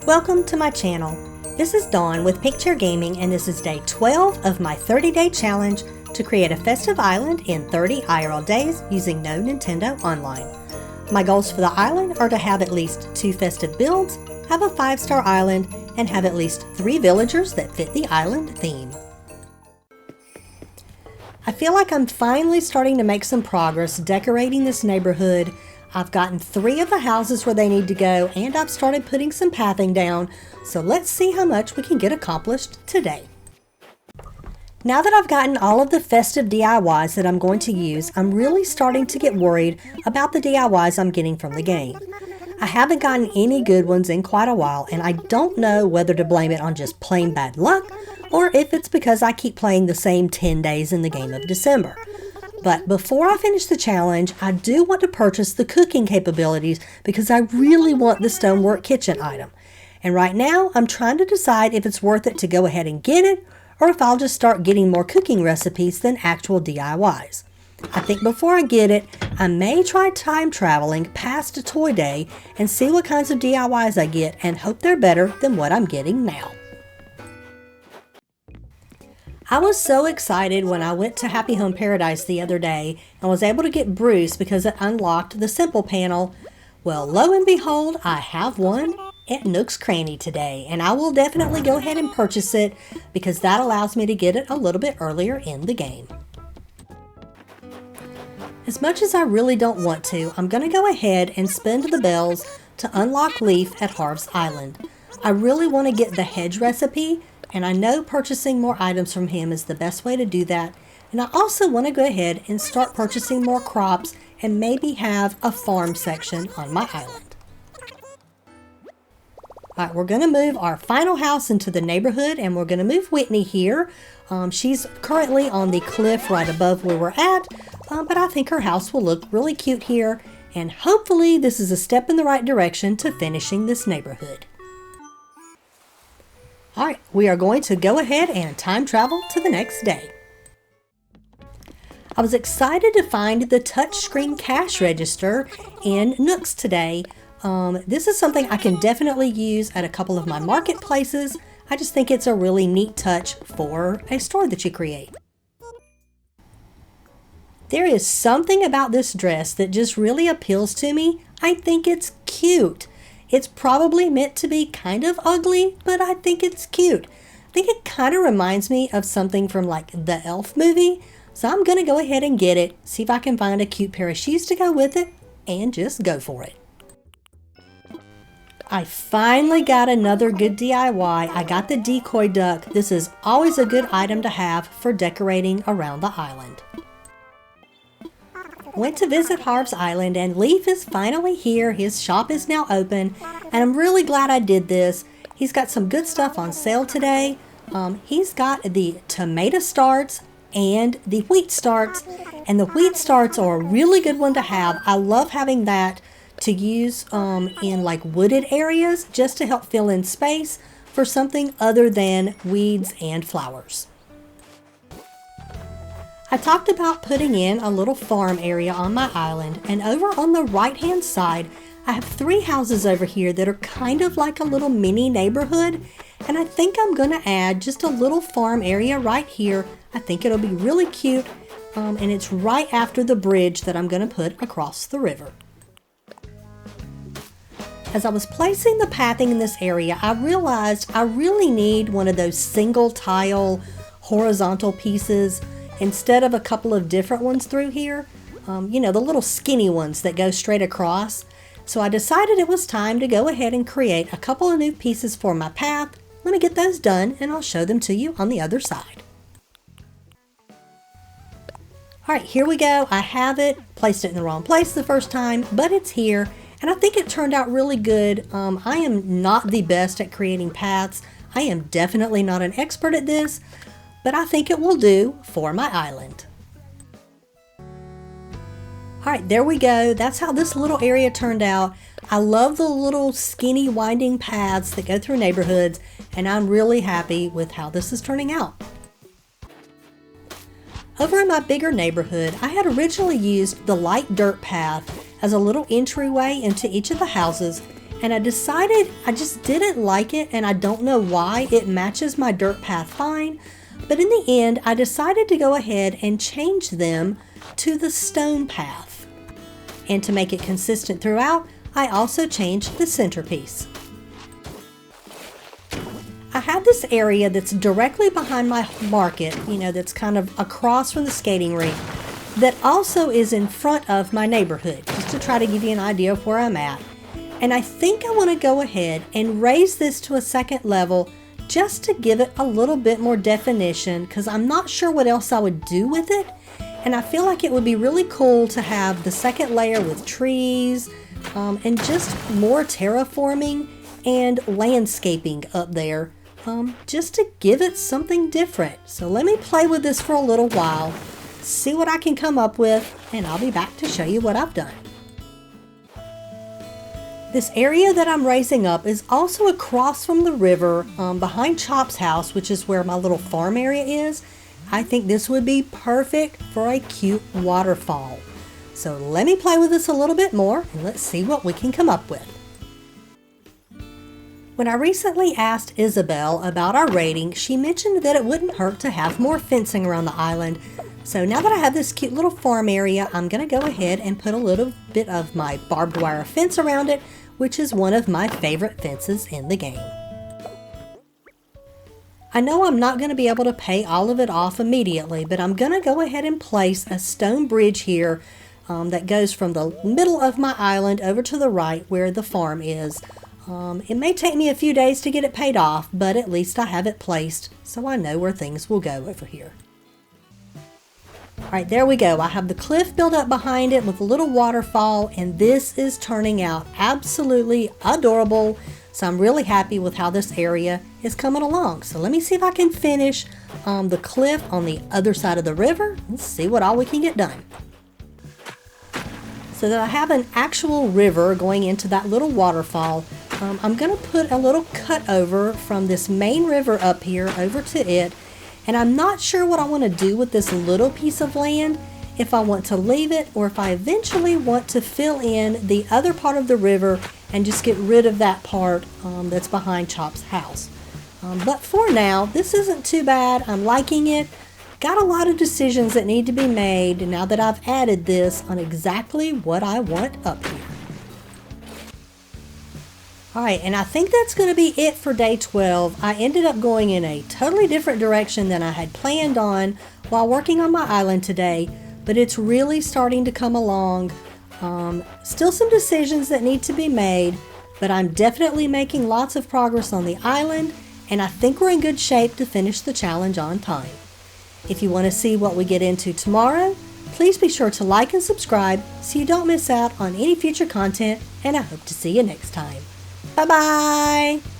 Welcome to my channel. This is Dawn with Picture Gaming, and this is day 12 of my 30-day challenge to create a festive island in 30 IRL days using no Nintendo Online. My goals for the island are to have at least 2 festive builds, have a 5-star island, and have at least 3 villagers that fit the island theme. I feel like I'm finally starting to make some progress decorating this neighborhood. I've gotten 3 of the houses where they need to go, and I've started putting some pathing down, so let's see how much we can get accomplished today. Now that I've gotten all of the festive DIYs that I'm going to use, I'm really starting to get worried about the DIYs I'm getting from the game. I haven't gotten any good ones in quite a while, and I don't know whether to blame it on just plain bad luck, or if it's because I keep playing the same 10 days in the game of December. But before I finish the challenge, I do want to purchase the cooking capabilities because I really want the stonework kitchen item. And right now, I'm trying to decide if it's worth it to go ahead and get it, or if I'll just start getting more cooking recipes than actual DIYs. I think before I get it, I may try time traveling past a toy day and see what kinds of DIYs I get and hope they're better than what I'm getting now. I was so excited when I went to Happy Home Paradise the other day and was able to get Bruce because it unlocked the simple panel. Well, lo and behold, I have one at Nook's Cranny today, and I will definitely go ahead and purchase it because that allows me to get it a little bit earlier in the game. As much as I really don't want to, I'm going to go ahead and spend the bells to unlock Leaf at Harv's Island. I really want to get the hedge recipe, and I know purchasing more items from him is the best way to do that. And I also want to go ahead and start purchasing more crops and maybe have a farm section on my island. Alright, we're going to move our final house into the neighborhood, and we're going to move Whitney here. She's currently on the cliff right above where we're at, but I think her house will look really cute here, and hopefully this is a step in the right direction to finishing this neighborhood. Alright, we are going to go ahead and time travel to the next day. I was excited to find the touchscreen cash register in Nook's today. This is something I can definitely use at a couple of my marketplaces. I just think it's a really neat touch for a store that you create. There is something about this dress that just really appeals to me. I think it's cute. It's probably meant to be kind of ugly, but I think it's cute. I think it kind of reminds me of something from like the Elf movie. So I'm going to go ahead and get it, see if I can find a cute pair of shoes to go with it, and just go for it. I finally got another good DIY. I got the decoy duck. This is always a good item to have for decorating around the island. Went to visit Harv's Island, and Leaf is finally here. His shop is now open, and I'm really glad I did this. He's got some good stuff on sale today. He's got the tomato starts and the wheat starts, and the wheat starts are a really good one to have. I love having that to use in like wooded areas just to help fill in space for something other than weeds and flowers. I talked about putting in a little farm area on my island, and over on the right hand side I have 3 houses over here that are kind of like a little mini neighborhood, and I think I'm going to add just a little farm area right here. I think it'll be really cute, and it's right after the bridge that I'm going to put across the river. As I was placing the pathing in this area, I realized I really need one of those single tile horizontal pieces instead of a couple of different ones through here. You know, the little skinny ones that go straight across. So I decided it was time to go ahead and create a couple of new pieces for my path. Let me get those done and I'll show them to you on the other side. Alright, here we go. I have it. Placed it in the wrong place the first time, but it's here. And I think it turned out really good. I am not the best at creating paths. I am definitely not an expert at this, but I think it will do for my island. Alright, there we go. That's how this little area turned out. I love the little skinny winding paths that go through neighborhoods, and I'm really happy with how this is turning out. Over in my bigger neighborhood, I had originally used the light dirt path as a little entryway into each of the houses, and I decided I just didn't like it, and I don't know why. It matches my dirt path fine, but in the end I decided to go ahead and change them to the stone path. And to make it consistent throughout, I also changed the centerpiece. I have this area that's directly behind my market, that's kind of across from the skating rink, that also is in front of my neighborhood, just to try to give you an idea of where I'm at. And I think I want to go ahead and raise this to a second level just to give it a little bit more definition, because I'm not sure what else I would do with it. And I feel like it would be really cool to have the second layer with trees and just more terraforming and landscaping up there, just to give it something different. So let me play with this for a little while, see what I can come up with, and I'll be back to show you what I've done. This area that I'm raising up is also across from the river behind Chop's house, which is where my little farm area is. I think this would be perfect for a cute waterfall. So let me play with this a little bit more and let's see what we can come up with. When I recently asked Isabel about our rating, she mentioned that it wouldn't hurt to have more fencing around the island. So now that I have this cute little farm area, I'm going to go ahead and put a little bit of my barbed wire fence around it, which is one of my favorite fences in the game. I know I'm not going to be able to pay all of it off immediately, but I'm going to go ahead and place a stone bridge here that goes from the middle of my island over to the right where the farm is. It may take me a few days to get it paid off, but at least I have it placed so I know where things will go over here. Alright, there we go. I have the cliff built up behind it with a little waterfall, and this is turning out absolutely adorable. So I'm really happy with how this area is coming along. So let me see if I can finish the cliff on the other side of the river and see what all we can get done. So that I have an actual river going into that little waterfall, I'm going to put a little cut over from this main river up here over to it. And I'm not sure what I want to do with this little piece of land, if I want to leave it or if I eventually want to fill in the other part of the river and just get rid of that part that's behind Chop's house. But for now, this isn't too bad. I'm liking it. Got a lot of decisions that need to be made now that I've added this on exactly what I want up here. Alright, and I think that's going to be it for day 12. I ended up going in a totally different direction than I had planned on while working on my island today, but it's really starting to come along. Still some decisions that need to be made, but I'm definitely making lots of progress on the island, and I think we're in good shape to finish the challenge on time. If you want to see what we get into tomorrow, please be sure to like and subscribe so you don't miss out on any future content, and I hope to see you next time. Bye-bye!